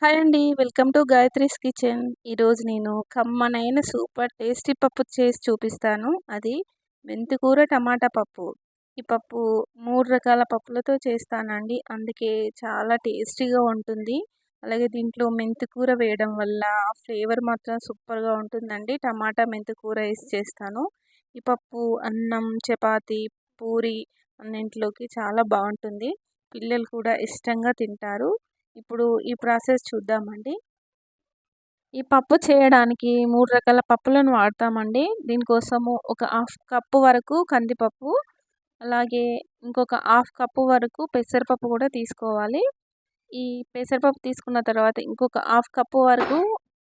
Hi అండి. Welcome to Gayatri's kitchen. ఈరోజు నేను కమ్మనైన సూపర్ టేస్టీ పప్పు చేసి చూపిస్తాను. అది మెంతికూర టమాటా పప్పు. ఈ పప్పు 3 రకాల పప్పులతో చేస్తానండి. అందుకే చాలా టేస్టీగా ఉంటుంది. అలాగే దీంట్లో మెంతికూర వేయడం వల్ల ఫ్లేవర్ మాత్రం సూపర్‌గా ఉంటుందండి. టమాటా మెంతికూర ఏసి చేస్తాను. ఈ పప్పు అన్నం, చపాతీ, పూరి అన్నింటిలోకి చాలా బావుంటుంది. పిల్లలు కూడా ఇష్టంగా తింటారు. ఇప్పుడు ఈ ప్రాసెస్ చూద్దామండి. ఈ పప్పు చేయడానికి 3 రకాల పప్పులను వాడతామండి. దీనికోసము ఒక హాఫ్ కప్పు వరకు కందిపప్పు, అలాగే ఇంకొక హాఫ్ కప్పు వరకు పెసరపప్పు కూడా తీసుకోవాలి. ఈ పెసరపప్పు తీసుకున్న తర్వాత ఇంకొక హాఫ్ కప్పు వరకు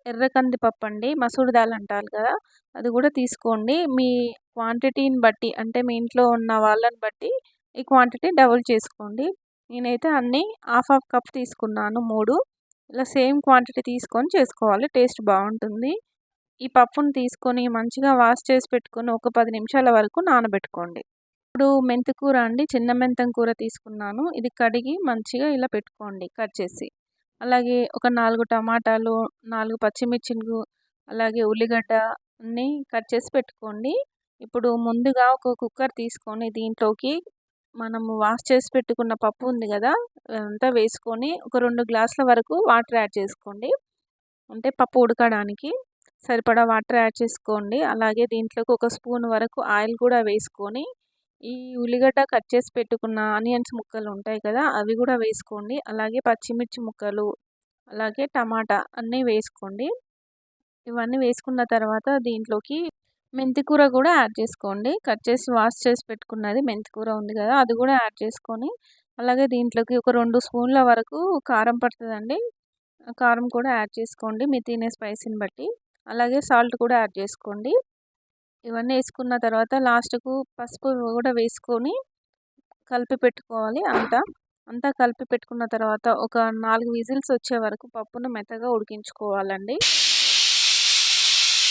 ఎర్ర కందిపప్పు అండి. మసూర్ దాల్ అంటారు కదా! అది కూడా తీసుకోండి. మీ క్వాంటిటీని బట్టి అంటే మీ ఇంట్లో ఉన్న వాళ్ళని బట్టి ఈ క్వాంటిటీ డబుల్ చేసుకోండి. నేనైతే అన్నీ హాఫ్ హాఫ్ కప్ తీసుకున్నాను 3. ఇలా సేమ్ క్వాంటిటీ తీసుకొని చేసుకోవాలి. టేస్ట్ బాగుంటుంది. ఈ పప్పును తీసుకొని మంచిగా వాష్ చేసి పెట్టుకొని ఒక 10 నిమిషాల వరకు నానబెట్టుకోండి. ఇప్పుడు మెంతికూర అండి, చిన్న మెంతం కూర తీసుకున్నాను. ఇది కడిగి మంచిగా ఇలా పెట్టుకోండి కట్ చేసి. అలాగే ఒక 4 టమాటాలు, 4 పచ్చిమిర్చిలు, అలాగే ఉల్లిగడ్డ అన్నీ కట్ చేసి పెట్టుకోండి. ఇప్పుడు ముందుగా ఒక కుక్కర్ తీసుకొని దీంట్లోకి మనము వాష్ చేసి పెట్టుకున్న పప్పు ఉంది కదా! అదంతా వేసుకొని ఒక 2 గ్లాసుల వరకు వాటర్ యాడ్ చేసుకోండి. అంటే పప్పు ఉడకడానికి సరిపడా వాటర్ యాడ్ చేసుకోండి. అలాగే దీంట్లోకి ఒక స్పూన్ వరకు ఆయిల్ కూడా వేసుకొని ఈ ఉల్లిగడ్డ కట్ చేసి పెట్టుకున్న ఆనియన్స్ ముక్కలు ఉంటాయి కదా! అవి కూడా వేసుకోండి. అలాగే పచ్చిమిర్చి ముక్కలు, అలాగే టమాటా అన్నీ వేసుకోండి. ఇవన్నీ వేసుకున్న తర్వాత దీంట్లోకి మెంతికూర కూడా యాడ్ చేసుకోండి. కట్ చేసి వాష్ చేసి పెట్టుకున్నది మెంతికూర ఉంది కదా! అది కూడా యాడ్ చేసుకొని అలాగే దీంట్లోకి ఒక 2 స్పూన్ల వరకు కారం పడుతుందండి. కారం కూడా యాడ్ చేసుకోండి మీరు తినే స్పైసీని బట్టి. అలాగే సాల్ట్ కూడా యాడ్ చేసుకోండి. ఇవన్నీ వేసుకున్న తర్వాత లాస్ట్‌కు పసుపు కూడా వేసుకొని కలిపి పెట్టుకోవాలి అంతా కలిపి పెట్టుకున్న తర్వాత ఒక 4 విజిల్స్ వచ్చే వరకు పప్పును మెత్తగా ఉడికించుకోవాలండి.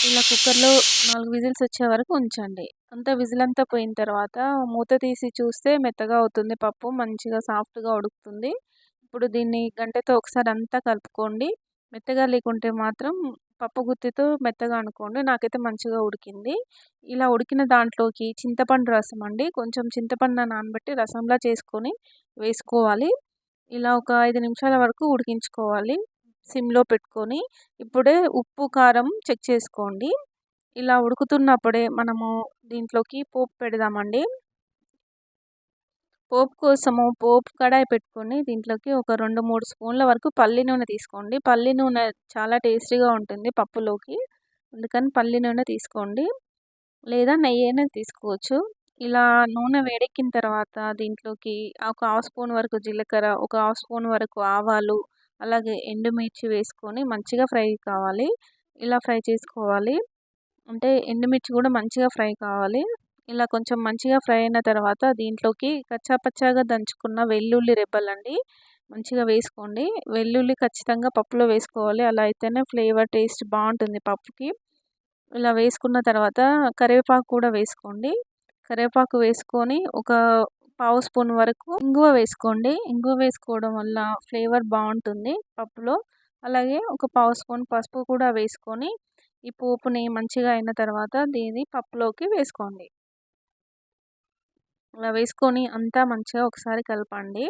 ఇలా కుక్కర్‌లో 4 విజిల్స్ వచ్చే వరకు ఉంచండి. విజిల్ అంతా పోయిన తర్వాత మూత తీసి చూస్తే మెత్తగా అవుతుంది పప్పు. మంచిగా సాఫ్ట్‌గా ఉడుకుతుంది. ఇప్పుడు దీన్ని గంటెతో ఒకసారి అంతా కలుపుకోండి. మెత్తగా లేకుంటే మాత్రం పప్పు గుత్తితో మెత్తగా అనుకోండి. నాకైతే మంచిగా ఉడికింది. ఇలా ఉడికిన దాంట్లోకి చింతపండు రసం అండి. కొంచెం చింతపండు నానబెట్టి రసంలా చేసుకొని వేసుకోవాలి. ఇలా ఒక 5 నిమిషాల వరకు ఉడికించుకోవాలి సిమ్‌లో పెట్టుకొని. ఇప్పుడే ఉప్పు, కారం చెక్ చేసుకోండి. ఇలా ఉడుకుతున్నప్పుడే మనము దీంట్లోకి పోపు పెడదామండి. పోపు కోసము పోపు కడాయి పెట్టుకొని దీంట్లోకి ఒక 2, 3 స్పూన్ల వరకు పల్లి నూనె తీసుకోండి. పల్లి నూనె చాలా టేస్టీగా ఉంటుంది పప్పులోకి. అందుకని పల్లి నూనె తీసుకోండి. లేదా నెయ్యైనా తీసుకోవచ్చు. ఇలా నూనె వేడెక్కిన తర్వాత దీంట్లోకి ఒక హాఫ్ స్పూన్ వరకు జీలకర్ర, ఒక హాఫ్ స్పూన్ వరకు ఆవాలు, అలాగే ఎండుమిర్చి వేసుకొని మంచిగా ఫ్రై కావాలి. ఇలా ఫ్రై చేసుకోవాలి. అంటే ఎండుమిర్చి కూడా మంచిగా ఫ్రై కావాలి. ఇలా కొంచెం మంచిగా ఫ్రై అయిన తర్వాత దీంట్లోకి కచ్చాపచ్చాగా దంచుకున్న వెల్లుల్లి రెబ్బలండి మంచిగా వేసుకోండి. వెల్లుల్లి ఖచ్చితంగా పప్పులో వేసుకోవాలి. అలా అయితేనే ఫ్లేవర్ టేస్ట్ బాగుంటుంది పప్పుకి. ఇలా వేసుకున్న తర్వాత కరివేపాకు కూడా వేసుకోండి. కరివేపాకు వేసుకొని ఒక పావు స్పూన్ వరకు ఇంగువ వేసుకోండి. ఇంగువ వేసుకోవడం వల్ల ఫ్లేవర్ బాగుంటుంది పప్పులో. అలాగే ఒక పావు స్పూన్ పసుపు కూడా వేసుకొని ఈ పోపుని మంచిగా అయిన తర్వాత దీన్ని పప్పులోకి వేసుకోండి. ఇలా వేసుకొని అంతా మంచిగా ఒకసారి కలపండి.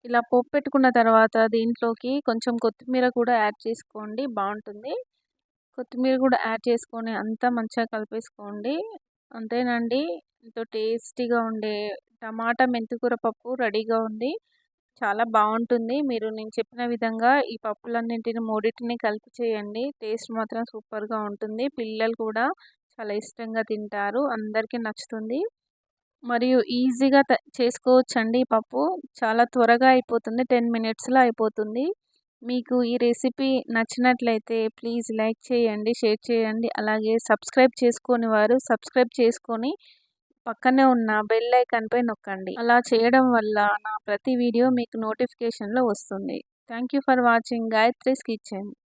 ఇలా పోపు పెట్టుకున్న తర్వాత దీంట్లోకి కొంచెం కొత్తిమీర కూడా యాడ్ చేసుకోండి, బాగుంటుంది. కొత్తిమీర కూడా యాడ్ చేసుకొని అంతా మంచిగా కలిపేసుకోండి. అంతేనండి, ఎంతో టేస్టీగా ఉండే టమాటా మెంతికూర పప్పు రెడీగా ఉంది. చాలా బాగుంటుంది. మీరు నేను చెప్పిన విధంగా ఈ పప్పులన్నింటిని మూడింటిని కలిపి చేయండి. టేస్ట్ మాత్రం సూపర్‌గా ఉంటుంది. పిల్లలు కూడా చాలా ఇష్టంగా తింటారు. అందరికీ నచ్చుతుంది. మరియు ఈజీగా చేసుకోవచ్చండి ఈ పప్పు. చాలా త్వరగా అయిపోతుంది. 10 మినిట్స్‌లో అయిపోతుంది. మీకు ఈ రెసిపీ నచ్చినట్లయితే ప్లీజ్ లైక్ చేయండి, షేర్ చేయండి. అలాగే సబ్స్క్రైబ్ చేసుకోని వారు సబ్స్క్రైబ్ చేసుకొని పక్కనే ఉన్న బెల్ ఐకాన్‌పై నొక్కండి. అలా చేయడం వల్ల నా ప్రతి వీడియో మీకు నోటిఫికేషన్‌లో వస్తుంది. Thank you for watching Gayatri's kitchen.